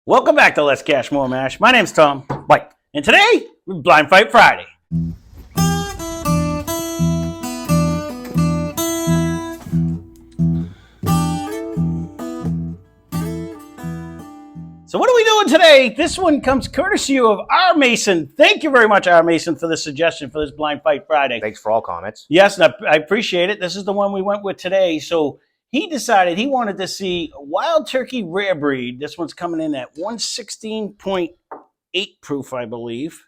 Welcome back to Let's Cash More Mash. My name's Tom. Mike. And today, we're Blind Fight Friday. So what are we doing today? This one comes courtesy of R. Mason. Thank you very much, R. Mason, for the suggestion for this Blind Fight Friday. Thanks for all comments. Yes, and I appreciate it. This is the one we went with today. So he decided he wanted to see Wild Turkey Rare Breed. This one's coming in at 116.8 proof, I believe,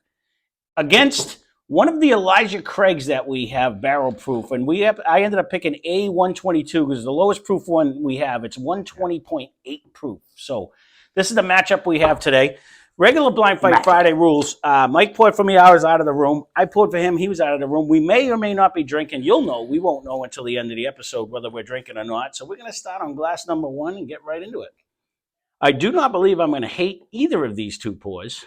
against one of the Elijah Craigs that we have barrel proof. And I ended up picking A122 because the lowest proof one we have. It's 120.8 proof. So this is the matchup we have today. Regular Blind Fight Friday rules. Mike poured for me. I was out of the room. I poured for him. He was out of the room. We may or may not be drinking. You'll know. We won't know until the end of the episode whether we're drinking or not. So we're going to start on glass number one and get right into it. I do not believe I'm going to hate either of these two pours.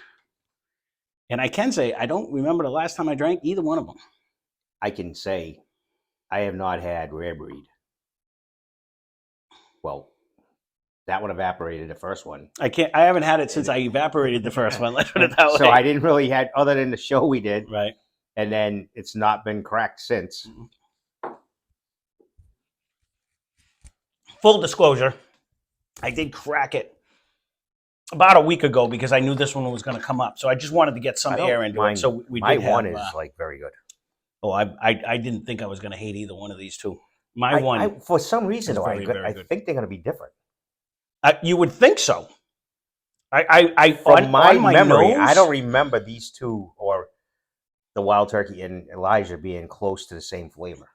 And I can say I don't remember the last time I drank either one of them. I can say I have not had Rare Breed. Well, that one evaporated, the first one. I haven't had it since I evaporated the first one. Let's put it that way. So I didn't really had, other than the show we did. Right. And then it's not been cracked since. Full disclosure, I did crack it about a week ago because I knew this one was going to come up. So I just wanted to get some air into it. So we my did one have, is like very good. Oh, I didn't think I was going to hate either one of these two. My one, for some reason, though, very I good. think they're going to be different. You would think so. From my memory, nose, I don't remember these two or the Wild Turkey and Elijah being close to the same flavor.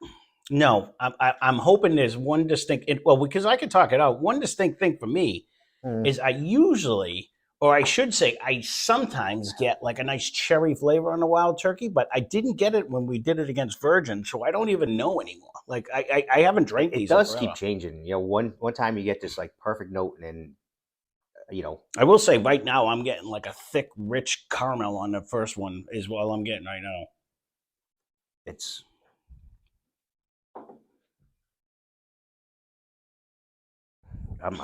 No, I'm hoping there's one distinct. Well, because I can talk it out. One distinct thing for me is I usually, or I should say, I sometimes get like a nice cherry flavor on the Wild Turkey, but I didn't get it when we did it against Virgin, so I don't even know anymore. Like I haven't drank these. It does keep changing. You know, one time you get this like perfect note, and then I will say right now I'm getting like a thick, rich caramel on the first one is what I'm getting right now. It's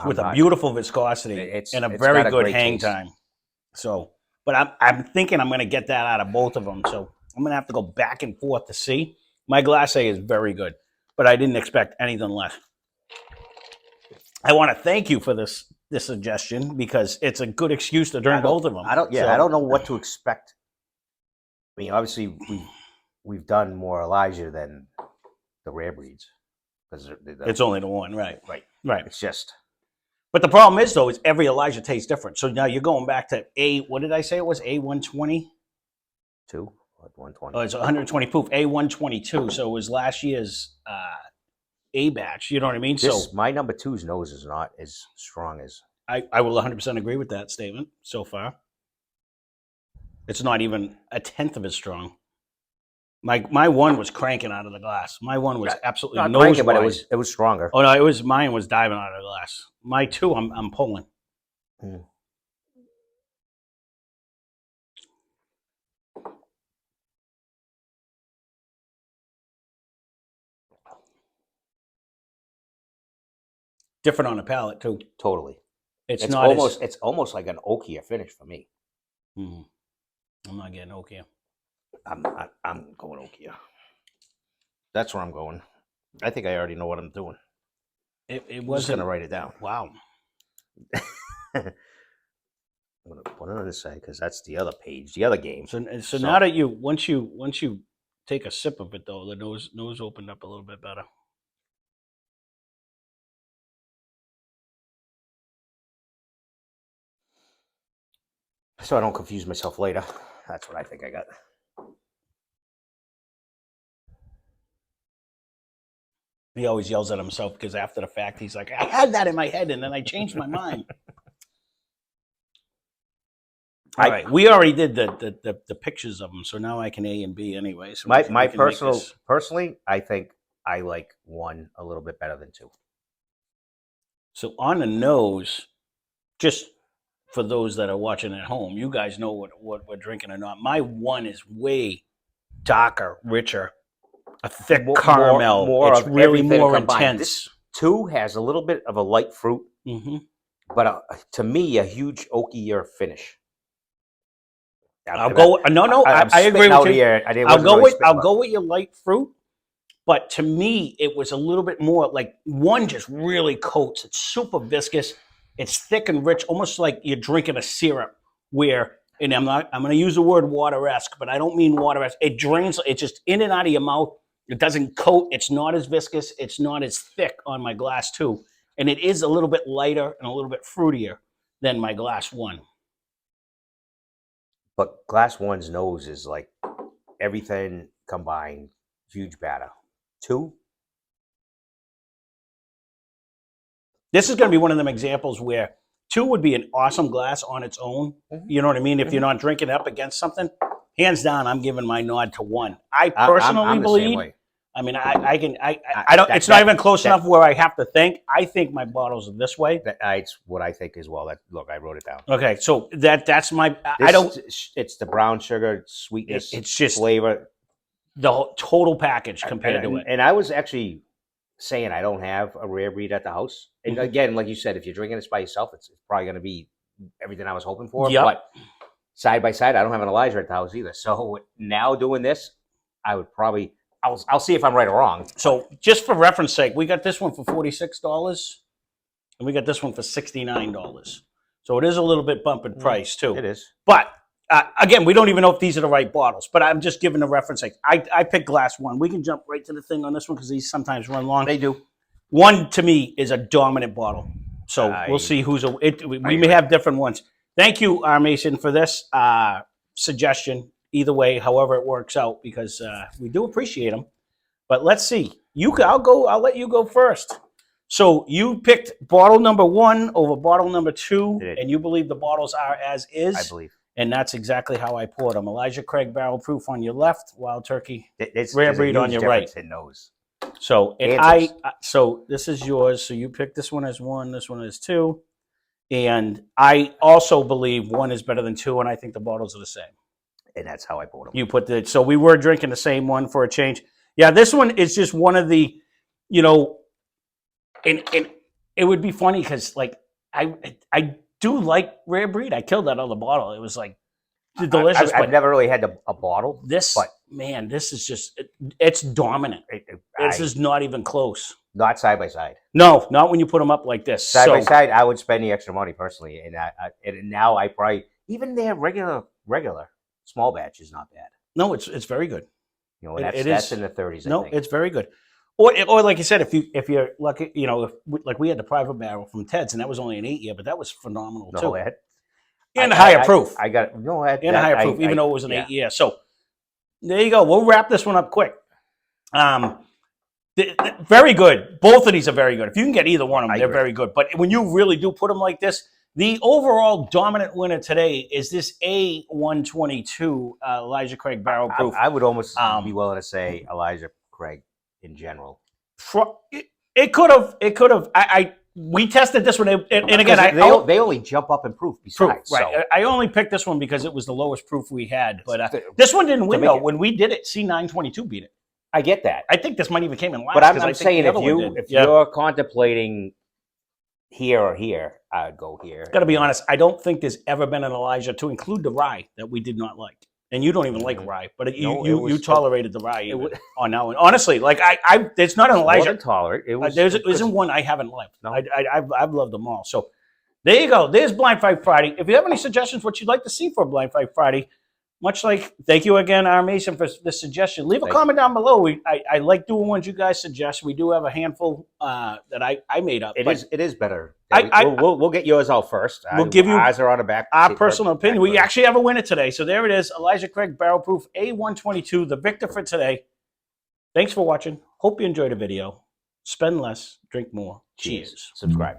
with a beautiful viscosity and a very good hang time. So, but I'm thinking I'm going to get that out of both of them. So I'm going to have to go back and forth to see. My Glace is very good, but I didn't expect anything less. I want to thank you for this suggestion because it's a good excuse to drink both of them. I don't know what to expect. I mean, obviously we've done more Elijah than the Rare Breeds because it's only the one, right? It's just. But the problem is, though, is every Elijah tastes different. So now you're going back to what did I say it was? A120? 120. Oh, it's 120 proof. A122. So it was last year's A batch. You know what I mean? My number two's nose is not as strong as. I will 100% agree with that statement so far. It's not even a tenth of as strong. My one was cranking out of the glass. My one was absolutely not nose cranking, wide. but it was stronger. Oh no, mine was diving out of the glass. My two, I'm pulling. Different on the palate too. Totally. It's almost like an oakier finish for me. I'm not getting oakier. I'm going oakier. That's where I'm going. I think I already know what I'm doing. It wasn't. I'm just gonna write it down. Wow. I'm gonna put it on this side because that's the other page, the other game. So now that once you take a sip of it though, the nose opened up a little bit better. So I don't confuse myself later. That's what I think I got. He always yells at himself because after the fact, he's like, I had that in my head and then I changed my mind. All right. We already did the pictures of them, so now I can A and B anyway. So personally, I think I like one a little bit better than two. So on the nose, just for those that are watching at home, you guys know what we're drinking or not. My one is way darker, richer. A thick caramel. More it's of really everything more combined. intense. This two has a little bit of a light fruit. Mm-hmm. But to me, a huge oakier finish. I'll go. No, I agree with you. Here. I'll go with your light fruit. But to me, it was a little bit more like one just really coats. It's super viscous. It's thick and rich, almost like you're drinking a syrup. Where, and I'm going to use the word water-esque, but I don't mean water-esque. It drains. It's just in and out of your mouth. It doesn't coat. It's not as viscous. It's not as thick on my glass 2, and it is a little bit lighter and a little bit fruitier than my glass 1. But glass 1's nose is like everything combined, huge batter. 2. This is going to be one of them examples where 2 would be an awesome glass on its own. You know what I mean? If you're not drinking up against something, hands down, I'm giving my nod to 1. I personally I'm believe. I mean, I don't. It's not even close enough where I have to think. I think my bottles are this way. It's what I think as well. Look, I wrote it down. Okay, so that's my. I don't. It's the brown sugar sweetness. It's just flavor. The whole total package compared to it. And I was actually saying I don't have a rare breed at the house. And again, like you said, if you're drinking this by yourself, it's probably going to be everything I was hoping for. Yep. But side by side, I don't have an Elijah at the house either. So now doing this, I would probably, I'll see if I'm right or wrong. So just for reference sake, we got this one for $46, and we got this one for $69. So it is a little bit bump in price too. It is. But again, we don't even know if these are the right bottles, but I'm just giving a reference. Like I picked glass 1. We can jump right to the thing on this one because these sometimes run long. They do. 1 to me is a dominant bottle. So we'll see who's we may have different ones. Thank you, R. Mason, for this suggestion. Either way, however it works out, because we do appreciate them. But let's see. I'll let you go first. So you picked bottle number 1 over bottle number 2, and you believe the bottles are as is. I believe. And that's exactly how I poured them. Elijah Craig Barrel Proof on your left, Wild Turkey Rare Rare Breed on your right. In those. So so this is yours. So you picked this one as 1, this one as 2, and I also believe 1 is better than 2, and I think the bottles are the same. And that's how I poured them. You put so we were drinking the same one for a change. Yeah, this one is just one of the, and it would be funny because like I do like Rare Breed. I killed that other bottle. It was like delicious. I've never really had a bottle. This is just it's dominant. This is not even close. Not side by side. No, not when you put them up like this. Side by side, I would spend the extra money personally, and now I probably even their regular small batch is not bad. No, it's very good. That's in the 30s. I think. It's very good. Or like you said, if you're lucky, like we had the private barrel from Ted's, and that was only an 8-year, but that was phenomenal too. And higher proof. I got and higher proof, even though it was an 8-year. So there you go. We'll wrap this one up quick. Very good. Both of these are very good. If you can get either one of them, they're very good. But when you really do put them like this, the overall dominant winner today is this A122 Elijah Craig Barrel Proof. I would almost be willing to say Elijah Craig in general. It could have. We tested this one, and again, they only jump up in proof. Besides, right? So. I only picked this one because it was the lowest proof we had. But this one didn't win though. When we did it, C922 beat it. I get that. I think this might even came in last. But I'm saying if you're contemplating here or here, I'd go here. Got to be honest. I don't think there's ever been an Elijah to include the rye that we did not like. And you don't even like rye, but you tolerated the rye on now. And honestly, like it's not an Elijah. Tolerate. There isn't one I haven't liked. No. I've loved them all. So there you go. There's Blind Fight Friday. If you have any suggestions what you'd like to see for Blind Fight Friday, much like thank you again, R. Mason, for the suggestion. Leave a comment down below. I like doing ones you guys suggest. We do have a handful that I made up. It is better. We'll get yours out first. We'll give you eyes are on the back. Our personal opinion. We actually have a winner today. So there it is. Elijah Craig Barrel Proof A122, the victor for today. Thanks for watching. Hope you enjoyed the video. Spend less, drink more. Cheers. Subscribe.